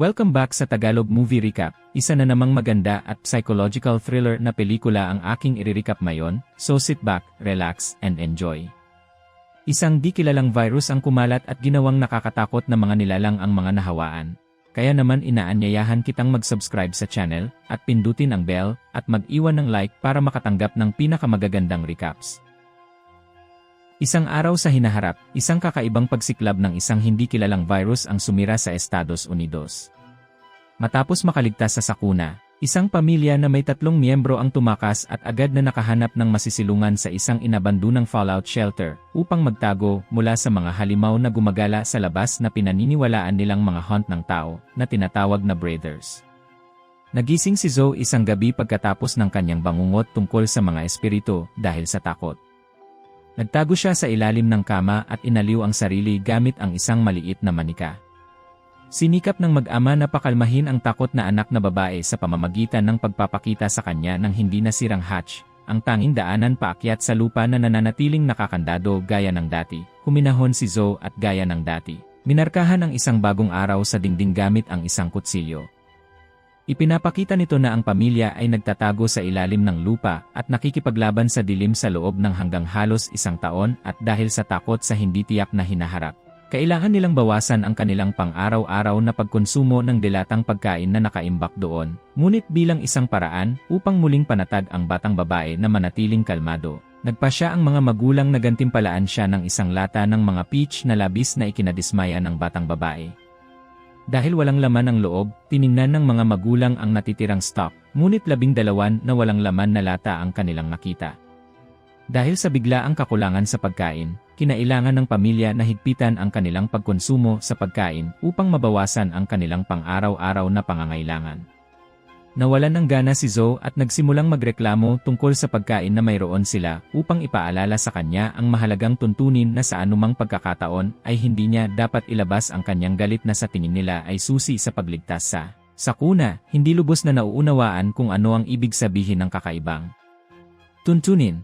Welcome back sa Tagalog Movie Recap, isa na namang maganda at psychological thriller na pelikula ang aking i-recap ngayon, so sit back, relax, and enjoy. Isang di kilalang virus ang kumalat at ginawang nakakatakot na mga nilalang ang mga nahawaan. Kaya naman inaanyayahan kitang mag-subscribe sa channel, at pindutin ang bell, at mag-iwan ng like para makatanggap ng pinakamagagandang recaps. Isang araw sa hinaharap, isang kakaibang pagsiklab ng isang hindi kilalang virus ang sumira sa Estados Unidos. Matapos makaligtas sa sakuna, isang pamilya na may 3 miyembro ang tumakas at agad na nakahanap ng masisilungan sa isang inabandonang fallout shelter upang magtago mula sa mga halimaw na gumagala sa labas na pinaniniwalaan nilang mga hunt ng tao na tinatawag na breeders. Nagising si Zoe isang gabi pagkatapos ng kanyang bangungot tungkol sa mga espiritu dahil sa takot. Nagtago siya sa ilalim ng kama at inaliw ang sarili gamit ang isang maliit na manika. Sinikap ng mag-ama na pakalmahin ang takot na anak na babae sa pamamagitan ng pagpapakita sa kanya ng hindi nasirang hatch, ang tanging daanan paakyat sa lupa na nananatiling nakakandado gaya ng dati. Huminahon si Zoe at gaya ng dati, minarkahan ang isang bagong araw sa dingding gamit ang isang kutsilyo. Ipinapakita nito na ang pamilya ay nagtatago sa ilalim ng lupa at nakikipaglaban sa dilim sa loob ng hanggang halos 1 taon at dahil sa takot sa hindi tiyak na hinaharap. Kailangan nilang bawasan ang kanilang pang-araw-araw na pagkonsumo ng dilatang pagkain na nakaimbak doon, ngunit bilang isang paraan upang muling panatag ang batang babae na manatiling kalmado. Nagpasya ang mga magulang na gantimpalaan siya ng isang lata ng mga peach na labis na ikinadismaya ng batang babae. Dahil walang laman ang loob, tiningnan ng mga magulang ang natitirang stock, ngunit 12 na walang laman na lata ang kanilang nakita. Dahil sa biglaang kakulangan sa pagkain, kinailangan ng pamilya na higpitan ang kanilang pagkonsumo sa pagkain upang mabawasan ang kanilang pang-araw-araw na pangangailangan. Nawalan ng gana si Zoe at nagsimulang magreklamo tungkol sa pagkain na mayroon sila upang ipaalala sa kanya ang mahalagang tuntunin na sa anumang pagkakataon ay hindi niya dapat ilabas ang kanyang galit na sa tingin nila ay susi sa pagligtas sa sakuna. Hindi lubos na nauunawaan kung ano ang ibig sabihin ng kakaibang tuntunin.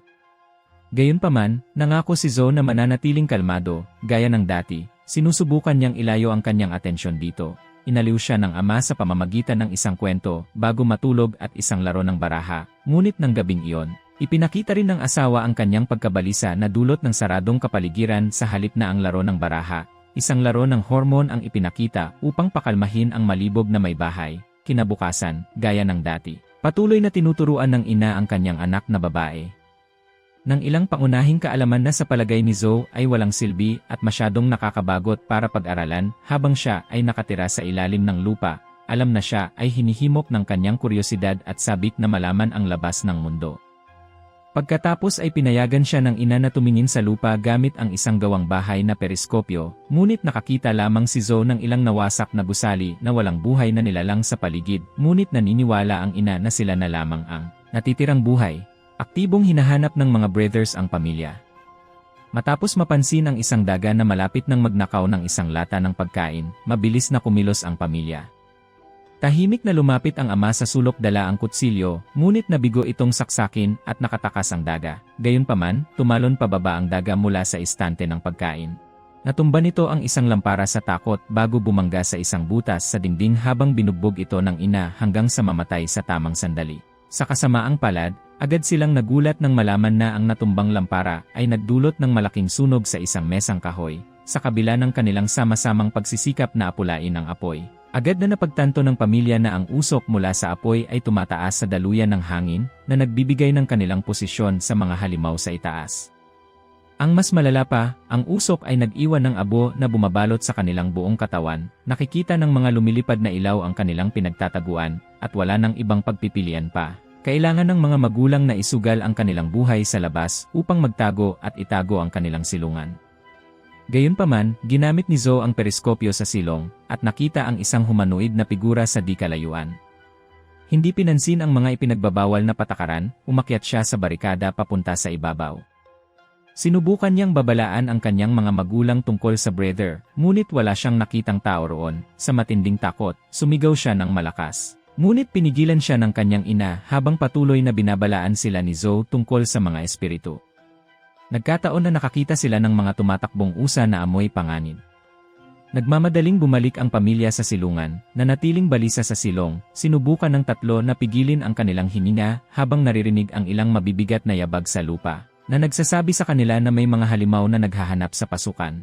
Gayunpaman, nangako si Zoe na mananatiling kalmado, gaya ng dati. Sinusubukan niyang ilayo ang kanyang atensyon dito. Inaliw siya ng ama sa pamamagitan ng isang kwento bago matulog at isang laro ng baraha. Ngunit ng gabing iyon, ipinakita rin ng asawa ang kanyang pagkabalisa na dulot ng saradong kapaligiran sa halip na ang laro ng baraha. Isang laro ng hormone ang ipinakita upang pakalmahin ang malibog na may bahay. Kinabukasan, gaya ng dati, patuloy na tinuturuan ng ina ang kanyang anak na babae ng ilang pangunahing kaalaman na sa palagay ni Zoe ay walang silbi at masyadong nakakabagot para pag-aralan. Habang siya ay nakatira sa ilalim ng lupa, alam na siya ay hinihimok ng kanyang kuryosidad at sabik na malaman ang labas ng mundo. Pagkatapos ay pinayagan siya ng ina na tumingin sa lupa gamit ang isang gawang bahay na periskopyo, ngunit nakakita lamang si Zoe ng ilang nawasak na gusali na walang buhay na nilalang sa paligid, ngunit naniniwala ang ina na sila na lamang ang natitirang buhay. Aktibong hinahanap ng mga brothers ang pamilya. Matapos mapansin ang isang daga na malapit ng magnakaw ng isang lata ng pagkain, mabilis na kumilos ang pamilya. Tahimik na lumapit ang ama sa sulok dala ang kutsilyo, ngunit nabigo itong saksakin at nakatakas ang daga. Gayunpaman, tumalon pababa ang daga mula sa istante ng pagkain. Natumba nito ang isang lampara sa takot bago bumangga sa isang butas sa dingding habang binugbog ito ng ina hanggang sa mamatay sa tamang sandali. Sa kasamaang palad, agad silang nagulat nang malaman na ang natumbang lampara ay nagdulot ng malaking sunog sa isang mesang kahoy. Sa kabila ng kanilang sama-samang pagsisikap na apulain ang apoy, agad na napagtanto ng pamilya na ang usok mula sa apoy ay tumataas sa daluyan ng hangin na nagbibigay ng kanilang posisyon sa mga halimaw sa itaas. Ang mas malala pa, ang usok ay nag-iwan ng abo na bumabalot sa kanilang buong katawan. Nakikita ng mga lumilipad na ilaw ang kanilang pinagtataguan at wala nang ibang pagpipilian pa. Kailangan ng mga magulang na isugal ang kanilang buhay sa labas upang magtago at itago ang kanilang silungan. Gayunpaman, ginamit ni Zoe ang periskopyo sa silong at nakita ang isang humanoid na figura sa di kalayuan. Hindi pinansin ang mga ipinagbabawal na patakaran, umakyat siya sa barikada papunta sa ibabaw. Sinubukan niyang babalaan ang kanyang mga magulang tungkol sa brother, ngunit wala siyang nakitang tao roon. Sa matinding takot, sumigaw siya ng malakas. Ngunit pinigilan siya ng kanyang ina habang patuloy na binabalaan sila ni Zoe tungkol sa mga espiritu. Nagkataon na nakakita sila ng mga tumatakbong usa na amoy panganib. Nagmamadaling bumalik ang pamilya sa silungan, nanatiling balisa sa silong, sinubukan ng tatlo na pigilin ang kanilang hininga habang naririnig ang ilang mabibigat na yabag sa lupa, na nagsasabi sa kanila na may mga halimaw na naghahanap sa pasukan.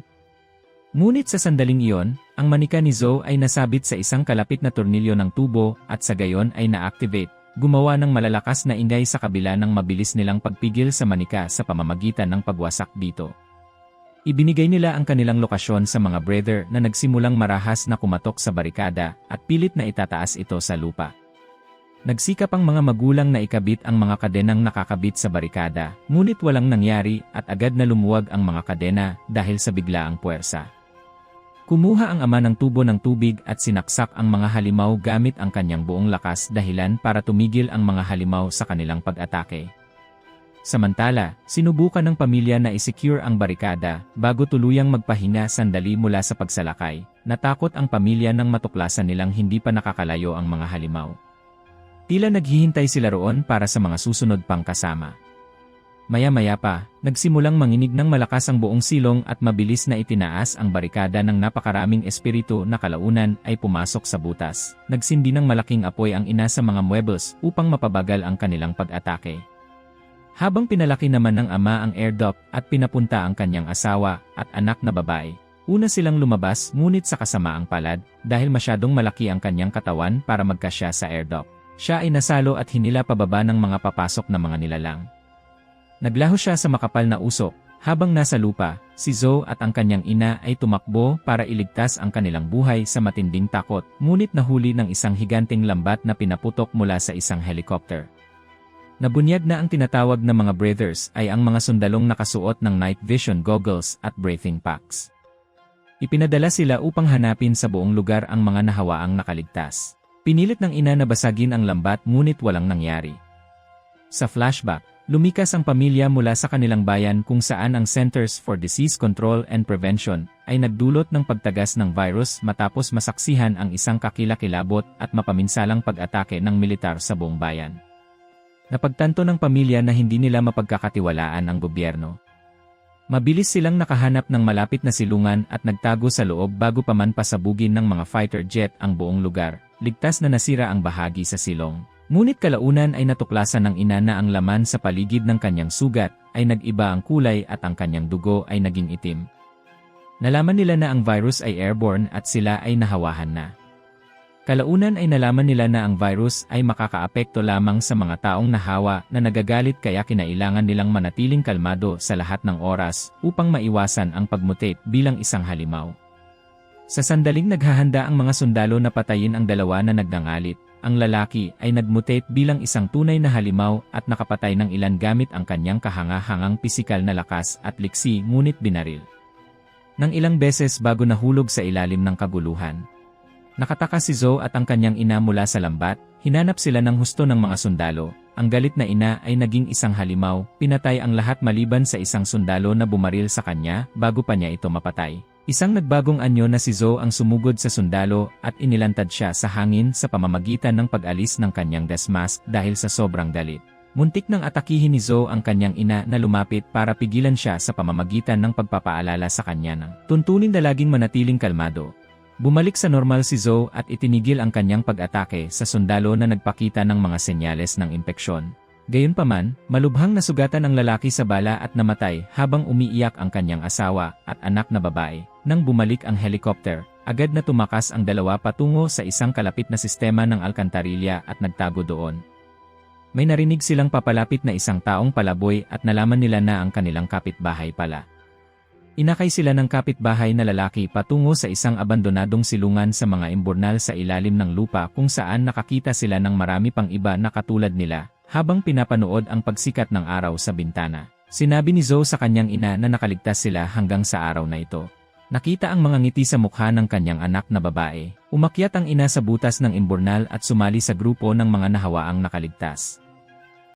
Ngunit sa sandaling iyon, ang manika ni Zoe ay nasabit sa isang kalapit na tornilyo ng tubo at sa gayon ay na-activate, gumawa ng malalakas na ingay sa kabila ng mabilis nilang pagpigil sa manika sa pamamagitan ng pagwasak dito. Ibinigay nila ang kanilang lokasyon sa mga brother na nagsimulang marahas na kumatok sa barikada at pilit na itataas ito sa lupa. Nagsikap ang mga magulang na ikabit ang mga kadenang nakakabit sa barikada, ngunit walang nangyari at agad na lumuwag ang mga kadena dahil sa biglaang puwersa. Kumuha ang ama ng tubo ng tubig at sinaksak ang mga halimaw gamit ang kanyang buong lakas dahilan para tumigil ang mga halimaw sa kanilang pag-atake. Samantala, sinubukan ng pamilya na i-secure ang barikada bago tuluyang magpahinga sandali mula sa pagsalakay. Natakot ang pamilya nang matuklasan nilang hindi pa nakakalayo ang mga halimaw. Tila naghihintay sila roon para sa mga susunod pang kasama. Maya-maya pa, nagsimulang manginig ng malakas ang buong silong at mabilis na itinaas ang barikada ng napakaraming espiritu na kalaunan ay pumasok sa butas. Nagsindi ng malaking apoy ang ina sa mga muebles upang mapabagal ang kanilang pag-atake. Habang pinalaki naman ng ama ang airdrop at pinapunta ang kanyang asawa at anak na babae, una silang lumabas ngunit sa kasamaang palad dahil masyadong malaki ang kanyang katawan para magkasya sa airdrop. Siya ay nasalo at hinila pababa ng mga papasok na mga nilalang. Naglaho siya sa makapal na usok, habang nasa lupa, si Zoe at ang kanyang ina ay tumakbo para iligtas ang kanilang buhay sa matinding takot, ngunit nahuli ng isang higanting lambat na pinaputok mula sa isang helicopter. Nabunyag na ang tinatawag na mga breathers ay ang mga sundalong nakasuot ng night vision goggles at breathing packs. Ipinadala sila upang hanapin sa buong lugar ang mga nahawaang nakaligtas. Pinilit ng ina na basagin ang lambat ngunit walang nangyari. Sa flashback, lumikas ang pamilya mula sa kanilang bayan kung saan ang Centers for Disease Control and Prevention ay nagdulot ng pagtagas ng virus matapos masaksihan ang isang kakilakilabot at mapaminsalang pag-atake ng militar sa buong bayan. Napagtanto ng pamilya na hindi nila mapagkakatiwalaan ang gobyerno. Mabilis silang nakahanap ng malapit na silungan at nagtago sa loob bago pa man pasabugin ng mga fighter jet ang buong lugar. Ligtas na nasira ang bahagi sa silong. Ngunit kalaunan ay natuklasan ng ina na ang laman sa paligid ng kanyang sugat ay nag-iba ang kulay at ang kanyang dugo ay naging itim. Nalaman nila na ang virus ay airborne at sila ay nahawahan na. Kalaunan ay nalaman nila na ang virus ay makakaapekto lamang sa mga taong nahawa na nagagalit kaya kinailangan nilang manatiling kalmado sa lahat ng oras upang maiwasan ang pagmutate bilang isang halimaw. Sa sandaling naghahanda ang mga sundalo na patayin ang dalawa na nagngangalit, ang lalaki ay nagmutate bilang isang tunay na halimaw at nakapatay ng ilan gamit ang kanyang kahanga-hangang pisikal na lakas at liksi ngunit binaril. Nang ilang beses bago nahulog sa ilalim ng kaguluhan. Nakataka si Zoe at ang kanyang ina mula sa lambat, hinanap sila ng husto ng mga sundalo. Ang galit na ina ay naging isang halimaw, pinatay ang lahat maliban sa isang sundalo na bumaril sa kanya bago pa niya ito mapatay. Isang nagbagong anyo na si Zoe ang sumugod sa sundalo at inilantad siya sa hangin sa pamamagitan ng pag-alis ng kanyang gas mask dahil sa sobrang galit. Muntik nang atakihin ni Zoe ang kanyang ina na lumapit para pigilan siya sa pamamagitan ng pagpapaalala sa kanya ng tuntunin na laging manatiling kalmado. Bumalik sa normal si Zoe at itinigil ang kanyang pag-atake sa sundalo na nagpakita ng mga senyales ng impeksyon. Gayunpaman, malubhang nasugatan ang lalaki sa bala at namatay habang umiiyak ang kanyang asawa at anak na babae. Nang bumalik ang helicopter, agad na tumakas ang dalawa patungo sa isang kalapit na sistema ng alkantarilya at nagtago doon. May narinig silang papalapit na isang taong palaboy at nalaman nila na ang kanilang kapitbahay pala. Inakay sila ng kapitbahay na lalaki patungo sa isang abandonadong silungan sa mga imburnal sa ilalim ng lupa kung saan nakakita sila ng marami pang iba na katulad nila, habang pinapanood ang pagsikat ng araw sa bintana. Sinabi ni Zoe sa kanyang ina na nakaligtas sila hanggang sa araw na ito. Nakita ang mga ngiti sa mukha ng kanyang anak na babae. Umakyat ang ina sa butas ng imburnal at sumali sa grupo ng mga nahawaang nakaligtas.